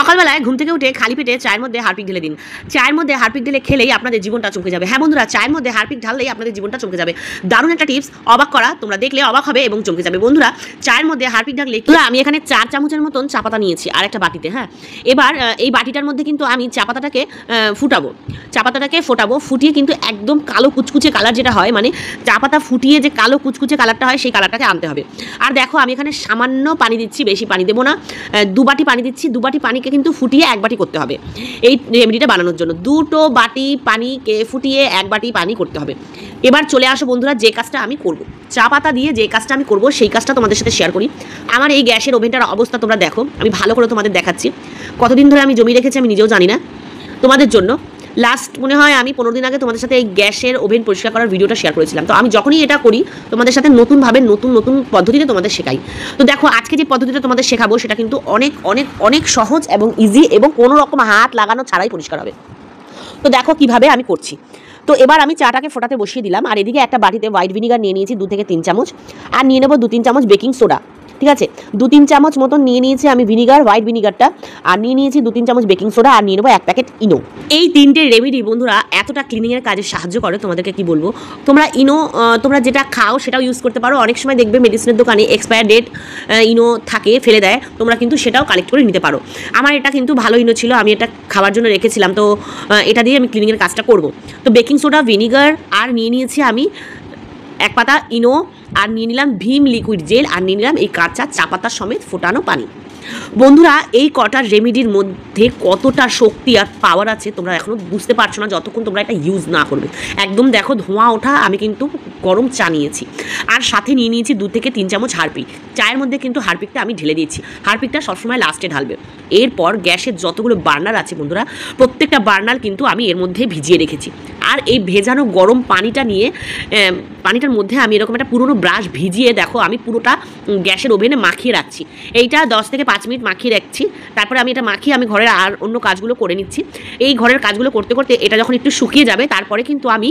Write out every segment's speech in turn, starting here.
সকালবেলায় ঘুম থেকে উঠে খালি পেটে চায়ের মধ্যে হারপিক ঢেলে দিন। চায়ের মধ্যে হারপিক ঢেলে খেলেই আপনাদের জীবনটা চমকে যাবে। হ্যাঁ বন্ধুরা, চায়ের মধ্যে হারপিক ঢাললেই আপনাদের জীবনটা চমকে যাবে। দারুণ একটা টিপস, অবাক করা, তোমরা দেখলে অবাক হবে এবং চমকে যাবে। বন্ধুরা, চায়ের মধ্যে হারপিক ঢাললে আমি এখানে 4 চামচের মতন চা পাতা নিয়েছি আর একটা বাটিতে। হ্যাঁ, এবার এই বাটিটার মধ্যে কিন্তু আমি চা পাতাটাকে ফোটাবো। ফুটিয়ে কিন্তু একদম কালো কুচকুচে কালার যেটা হয়, মানে চা পাতা ফুটিয়ে যে কালো কুচকুচে কালারটা হয়, সেই কালারটাকে আনতে হবে। আর দেখো আমি এখানে সামান্য পানি দিচ্ছি, বেশি পানি দেবো না, 2 বাটি পানি দিচ্ছি। 2 বাটি পানিকে কিন্তু ফুটিয়ে 1 বাটি করতে হবে এই রেমেডিটা বানানোর জন্য। 2 বাটি পানিকে ফুটিয়ে 1 বাটি পানি করতে হবে। এবার চলে আসো বন্ধুরা, যে কাজটা আমি করব, চা পাতা দিয়ে যে কাজটা আমি করব সেই কাজটা তোমাদের সাথে শেয়ার করি। আমার এই গ্যাসের ওভেনটার অবস্থা তোমরা দেখো, আমি ভালো করে তোমাদের দেখাচ্ছি। কতদিন ধরে আমি জমিয়ে রেখেছি আমি নিজেও জানি না তোমাদের জন্য। লাস্ট মনে হয় আমি 15 দিন আগে তোমাদের সাথে এই গ্যাসের ওভেন পরিষ্কার করার ভিডিওটা শেয়ার করেছিলাম। তো আমি যখনই এটা করি তোমাদের সাথে নতুনভাবে নতুন পদ্ধতিতে তোমাদের শেখাই। তো দেখো আজকে যে পদ্ধতিটা তোমাদের শেখাবো সেটা কিন্তু অনেক অনেক অনেক সহজ এবং ইজি এবং কোনো রকম হাত লাগানো ছাড়াই পরিষ্কার হবে। তো দেখো কিভাবে আমি করছি। তো এবার আমি চাটাকে ফোটাতে বসিয়ে দিলাম, আর এদিকে একটা বাটিতে হোয়াইট ভিনিগার নিয়ে নিয়েছি 2 থেকে 3 চামচ, আর নিয়ে নেবো 2-3 চামচ বেকিং সোডা। ঠিক আছে, 2-3 চামচ মতন নিয়ে নিয়েছি আমি ভিনিগার, হোয়াইট ভিনিগারটা, আর নিয়ে নিয়েছি 2-3 চামচ বেকিং সোডা, আর নিয়ে নেবো 1 প্যাকেট ইনো। এই 3টে রেমেডি বন্ধুরা এতটা ক্লিনিংয়ের কাজে সাহায্য করে, তোমাদেরকে কি বলবো। তোমরা ইনো তোমরা যেটা খাও সেটাও ইউজ করতে পারো। অনেক সময় দেখবে মেডিসিনের দোকানে এক্সপায়ার ডেট ইনো থাকে, ফেলে দেয়, তোমরা কিন্তু সেটাও কালেক্ট করে নিতে পারো। আমার এটা কিন্তু ভালো ইনো ছিল, আমি এটা খাওয়ার জন্য রেখেছিলাম। তো এটা দিয়ে আমি ক্লিনিংয়ের কাজটা করব। তো বেকিং সোডা, ভিনিগার, আর নিয়ে নিয়েছি আমি 1 পাতা ইনো, আর নিয়ে নিলাম ভিম লিকুইড জেল, আর নিয়ে নিলাম এই কাঁচা চা পাতা সমেত ফোটানো পানি। বন্ধুরা, এই কটা রেমেডির মধ্যে কতটা শক্তি আর পাওয়ার আছে তোমরা এখনও বুঝতে পারছো না যতক্ষণ তোমরা এটা ইউজ না করবে। একদম দেখো ধোঁয়া ওঠা আমি কিন্তু গরম চা নিয়েছি, আর সাথে নিয়ে নিয়েছি 2 থেকে 3 চামচ হারপিক। চায়ের মধ্যে কিন্তু হারপিকটা আমি ঢেলে দিয়েছি। হারপিকটা সবসময় লাস্টে ঢালবে। এরপর গ্যাসের যতগুলো বার্নার আছে বন্ধুরা, প্রত্যেকটা বার্নার কিন্তু আমি এর মধ্যে ভিজিয়ে রেখেছি। আর এই ভেজানো গরম পানিটা নিয়ে পানিটার মধ্যে আমি এরকম একটা পুরোনো ব্রাশ ভিজিয়ে দেখো আমি পুরোটা গ্যাসের ওভেনে মাখিয়ে রাখছি। এইটা 10 থেকে 5 মিনিট মাখিয়ে রাখছি। তারপরে আমি এটা মাখিয়ে আমি ঘরের আর অন্য কাজগুলো করে নিচ্ছি। এই ঘরের কাজগুলো করতে করতে এটা যখন একটু শুকিয়ে যাবে, তারপরে কিন্তু আমি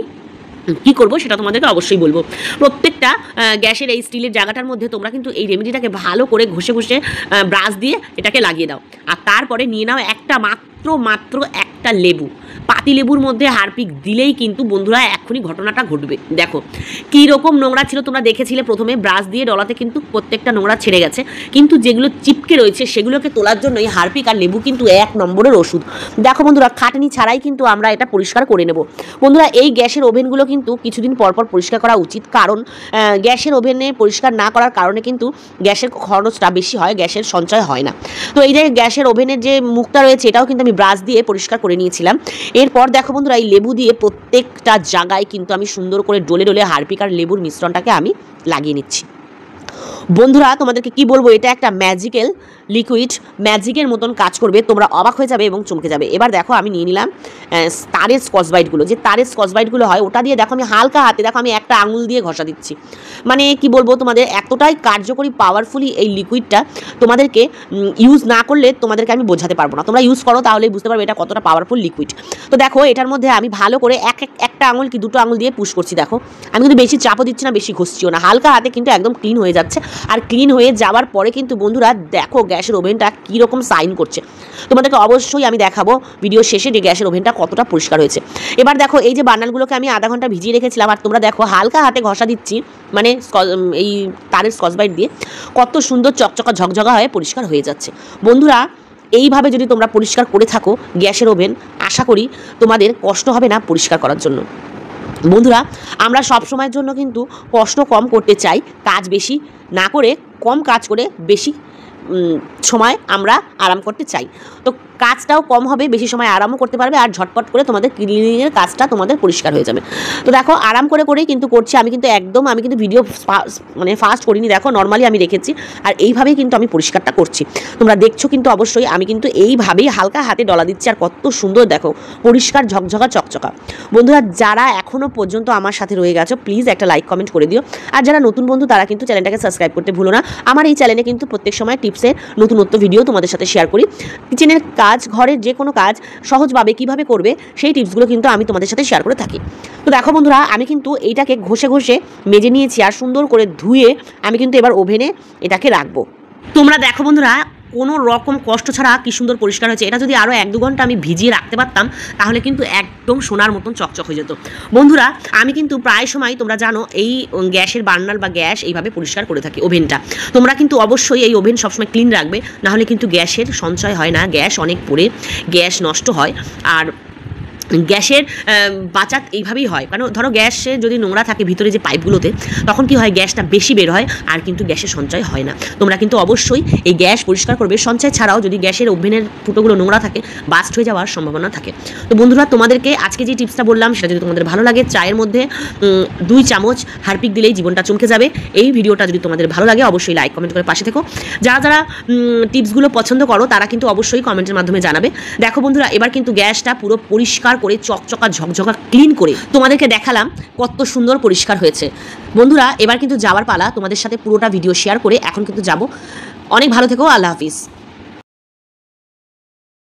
কী করবো সেটা তোমাদেরকে অবশ্যই বলবো। প্রত্যেকটা গ্যাসের এই স্টিলের জায়গাটার মধ্যে তোমরা কিন্তু এই রেমেডিটাকে ভালো করে ঘষে ব্রাশ দিয়ে এটাকে লাগিয়ে দাও। আর তারপরে নিয়ে নাও মাত্র একটা লেবু। পাতি লেবুর মধ্যে হারপিক দিলেই কিন্তু বন্ধুরা এক্ষুনি ঘটনাটা ঘটবে। দেখো কী রকম নোংরা ছিল, তোমরা দেখেছিলে প্রথমে ব্রাশ দিয়ে ডলাতে কিন্তু প্রত্যেকটা নোংরা ছেড়ে গেছে, কিন্তু যেগুলো চিপকে রয়েছে সেগুলোকে তোলার জন্য এই হারপিক আর লেবু কিন্তু 1 নম্বরের ওষুধ। দেখো বন্ধুরা, খাটনি ছাড়াই কিন্তু আমরা এটা পরিষ্কার করে নেব। বন্ধুরা, এই গ্যাসের ওভেনগুলো কিন্তু কিছুদিন পরপর পরিষ্কার করা উচিত, কারণ গ্যাসের ওভেনে পরিষ্কার না করার কারণে কিন্তু গ্যাসের খরচটা বেশি হয়, গ্যাসের সঞ্চয় হয় না। তো এই যে গ্যাসের ওভেনের যে মুখটা রয়েছে এটাও কিন্তু আমি ব্রাশ দিয়ে পরিষ্কার করে নিয়েছিলাম। এরপর দেখো বন্ধুরা, এই লেবু দিয়ে প্রত্যেকটা জায়গায় কিন্তু আমি সুন্দর করে ডলে ডলে হারপিক আর লেবুর মিশ্রণটাকে আমি লাগিয়ে নিচ্ছি। বন্ধুরা, তোমাদেরকে কি বলবো, এটা একটা ম্যাজিক্যাল লিকুইড, ম্যাজিকের মতন কাজ করবে, তোমরা অবাক হয়ে যাবে এবং চমকে যাবে। এবার দেখো আমি নিয়ে নিলাম তারের স্কচবাইটগুলো, যে তারের স্কচবাইটগুলো হয় ওটা দিয়ে দেখো আমি হালকা হাতে দেখো আমি একটা আঙুল দিয়ে ঘষা দিচ্ছি। মানে কি বলবো তোমাদের, এতটাই কার্যকরী পাওয়ারফুলি এই লিকুইডটা, তোমাদেরকে ইউজ না করলে তোমাদেরকে আমি বোঝাতে পারবো না। তোমরা ইউজ করো তাহলেই বুঝতে পারবে এটা কতটা পাওয়ারফুল লিকুইড। তো দেখো এটার মধ্যে আমি ভালো করে একটা আঙুল কি 2টো আঙুল দিয়ে পুশ করছি। দেখো আমি কিন্তু বেশি চাপও দিচ্ছি না, বেশি ঘষছিও না, হালকা হাতে কিন্তু একদম ক্লিন হয়ে যাচ্ছে। আর ক্লিন হয়ে যাওয়ার পরে কিন্তু বন্ধুরা দেখো গ্যাসের ওভেনটা কীরকম সাইন করছে। তোমাদেরকে অবশ্যই আমি দেখাবো ভিডিও শেষে যে গ্যাসের ওভেনটা কতটা পরিষ্কার হয়েছে। এবার দেখো এই যে বার্নারগুলোকে আমি আধা ঘন্টা ভিজিয়ে রেখেছিলাম, আর তোমরা দেখো হালকা হাতে ঘষা দিচ্ছি, মানে এই তারের স্কচবাইট দিয়ে কত সুন্দর চকচকা ঝকঝকা হয়ে পরিষ্কার হয়ে যাচ্ছে। বন্ধুরা, এইভাবে যদি তোমরা পরিষ্কার করে থাকো গ্যাসের ওভেন, আশা করি তোমাদের কষ্ট হবে না পরিষ্কার করার জন্য। বন্ধুরা, আমরা সব সময়ের জন্য কিন্তু কষ্ট কম করতে চাই, কাজ বেশি না করে কম কাজ করে বেশি সময় আমরা আরাম করতে চাই। তো কাজটাও কম হবে, বেশি সময় আরামও করতে পারবে, আর ঝটপট করে তোমাদের ক্লিনিংয়ের কাজটা তোমাদের পরিষ্কার হয়ে যাবে। তো দেখো আরাম করে করেই কিন্তু করছি আমি, কিন্তু আমি কিন্তু ভিডিও মানে ফাস্ট করিনি, দেখো নর্মালি আমি রেখেছি, আর এইভাবেই কিন্তু আমি পরিষ্কারটা করছি। তোমরা দেখছো কিন্তু অবশ্যই আমি কিন্তু এইভাবেই হালকা হাতে ডলা দিচ্ছি, আর কত সুন্দর দেখো পরিষ্কার ঝকঝকা চকচকা। বন্ধুরা, যারা এখনও পর্যন্ত আমার সাথে রয়ে গেছো প্লিজ একটা লাইক কমেন্ট করে দিও, আর যারা নতুন বন্ধু তারা কিন্তু চ্যানেলটাকে সাবস্ক্রাইব করতে ভুলো না। আমার এই চ্যানেলে কিন্তু প্রত্যেক সময় টিপসের নতুনত্ব ভিডিও তোমাদের সাথে শেয়ার করি। কিচেনের কাজ, ঘরের যে কোনো কাজ সহজভাবে কিভাবে করবে সেই টিপসগুলো কিন্তু আমি তোমাদের সাথে শেয়ার করে থাকি। তো দেখো বন্ধুরা, আমি কিন্তু এইটাকে ঘষে মেজে নিয়েছি, আর সুন্দর করে ধুয়ে আমি কিন্তু এবার ওভেনে এটাকে রাখবো। তোমরা দেখো বন্ধুরা, কোনো রকম কষ্ট ছাড়া কি সুন্দর পরিষ্কার হয়েছে। এটা যদি আরও 1-2 ঘন্টা আমি ভিজিয়ে রাখতে পারতাম তাহলে কিন্তু একদম সোনার মতন চকচক হয়ে যেত। বন্ধুরা আমি কিন্তু প্রায় সময় তোমরা জানো এই গ্যাসের বার্নার বা গ্যাস এইভাবে পরিষ্কার করে থাকি, ওভেনটা। তোমরা কিন্তু অবশ্যই এই ওভেন সবসময় ক্লিন রাখবে, নাহলে কিন্তু গ্যাসের সঞ্চয় হয় না, গ্যাস অনেক পড়ে গ্যাস নষ্ট হয়। আর গ্যাসের বাঁচাত এইভাবেই হয়, কারণ ধরো গ্যাসে যদি নোংরা থাকে ভিতরে যে পাইপগুলোতে, তখন কি হয় গ্যাসটা বেশি বের হয় আর কিন্তু গ্যাসের সঞ্চয় হয় না। তোমরা কিন্তু অবশ্যই এই গ্যাস পরিষ্কার করবে। সঞ্চয় ছাড়াও যদি গ্যাসের ওভেনের ফুটোগুলো নোংরা থাকে বাস্ট হয়ে যাওয়ার সম্ভাবনা থাকে। তো বন্ধুরা তোমাদেরকে আজকে যে টিপসটা বললাম সেটা যদি তোমাদের ভালো লাগে, চায়ের মধ্যে 2 চামচ হারপিক দিলেই জীবনটা চমকে যাবে। এই ভিডিওটা যদি তোমাদের ভালো লাগে অবশ্যই লাইক কমেন্ট করে পাশে থেকো। যারা যারা টিপসগুলো পছন্দ করো তারা কিন্তু অবশ্যই কমেন্টের মাধ্যমে জানাবে। দেখো বন্ধুরা এবার কিন্তু গ্যাসটা পুরো পরিষ্কার করে চকচকা ঝকঝকা ক্লিন করে তোমাদেরকে দেখালাম কত সুন্দর পরিষ্কার হয়েছে। বন্ধুরা এবার কিন্তু যাওয়ার পালা, তোমাদের সাথে পুরোটা ভিডিও শেয়ার করে এখন কিন্তু যাব। অনেক ভালো থেকো, আল্লাহ হাফিজ।